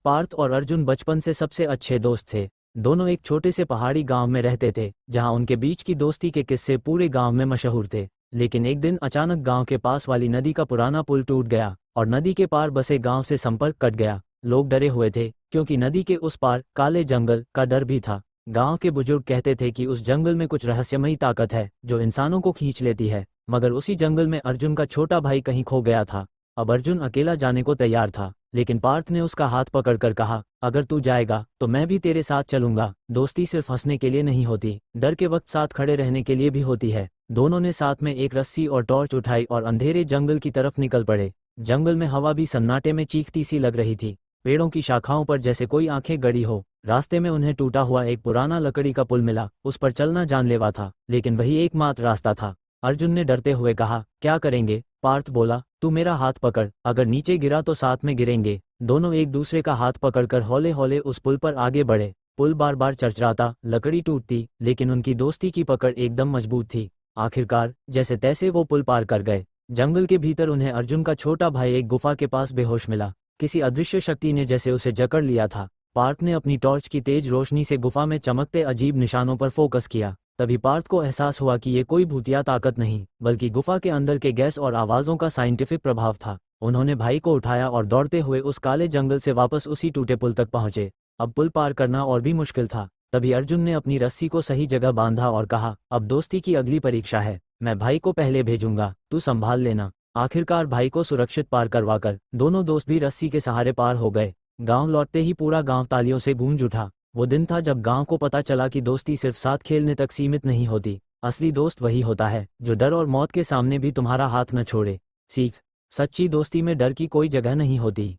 पार्थ और अर्जुन बचपन से सबसे अच्छे दोस्त थे। दोनों एक छोटे से पहाड़ी गांव में रहते थे, जहां उनके बीच की दोस्ती के किस्से पूरे गांव में मशहूर थे। लेकिन एक दिन अचानक गांव के पास वाली नदी का पुराना पुल टूट गया और नदी के पार बसे गांव से संपर्क कट गया। लोग डरे हुए थे, क्योंकि नदी के उस पार काले जंगल का डर भी था। गांव के बुजुर्ग कहते थे कि उस जंगल में कुछ रहस्यमयी ताकत है जो इंसानों को खींच लेती है। मगर उसी जंगल में अर्जुन का छोटा भाई कहीं खो गया था। अब अर्जुन अकेला जाने को तैयार था, लेकिन पार्थ ने उसका हाथ पकड़कर कहा, अगर तू जाएगा तो मैं भी तेरे साथ चलूंगा। दोस्ती सिर्फ हंसने के लिए नहीं होती, डर के वक्त साथ खड़े रहने के लिए भी होती है। दोनों ने साथ में एक रस्सी और टॉर्च उठाई और अंधेरे जंगल की तरफ निकल पड़े। जंगल में हवा भी सन्नाटे में चीखती सी लग रही थी, पेड़ों की शाखाओं पर जैसे कोई आंखें गड़ी हो। रास्ते में उन्हें टूटा हुआ एक पुराना लकड़ी का पुल मिला। उस पर चलना जानलेवा था, लेकिन वही एकमात्र रास्ता था। अर्जुन ने डरते हुए कहा, क्या करेंगे? पार्थ बोला, तू मेरा हाथ पकड़, अगर नीचे गिरा तो साथ में गिरेंगे। दोनों एक दूसरे का हाथ पकड़कर हौले हौले उस पुल पर आगे बढ़े। पुल बार बार चरचराता, लकड़ी टूटती, लेकिन उनकी दोस्ती की पकड़ एकदम मजबूत थी। आखिरकार जैसे तैसे वो पुल पार कर गए। जंगल के भीतर उन्हें अर्जुन का छोटा भाई एक गुफा के पास बेहोश मिला। किसी अदृश्य शक्ति ने जैसे उसे जकड़ लिया था। पार्थ ने अपनी टॉर्च की तेज रोशनी से गुफा में चमकते अजीब निशानों पर फोकस किया। तभी पार्थ को एहसास हुआ कि ये कोई भूतिया ताकत नहीं, बल्कि गुफा के अंदर के गैस और आवाज़ों का साइंटिफिक प्रभाव था। उन्होंने भाई को उठाया और दौड़ते हुए उस काले जंगल से वापस उसी टूटे पुल तक पहुंचे। अब पुल पार करना और भी मुश्किल था। तभी अर्जुन ने अपनी रस्सी को सही जगह बांधा और कहा, अब दोस्ती की अगली परीक्षा है। मैं भाई को पहले भेजूंगा, तू संभाल लेना। आखिरकार भाई को सुरक्षित पार करवाकर दोनों दोस्त भी रस्सी के सहारे पार हो गए। गांव लौटते ही पूरा गांव तालियों से गूंज उठा। वो दिन था जब गांव को पता चला कि दोस्ती सिर्फ साथ खेलने तक सीमित नहीं होती। असली दोस्त वही होता है जो डर और मौत के सामने भी तुम्हारा हाथ न छोड़े। सीख, सच्ची दोस्ती में डर की कोई जगह नहीं होती।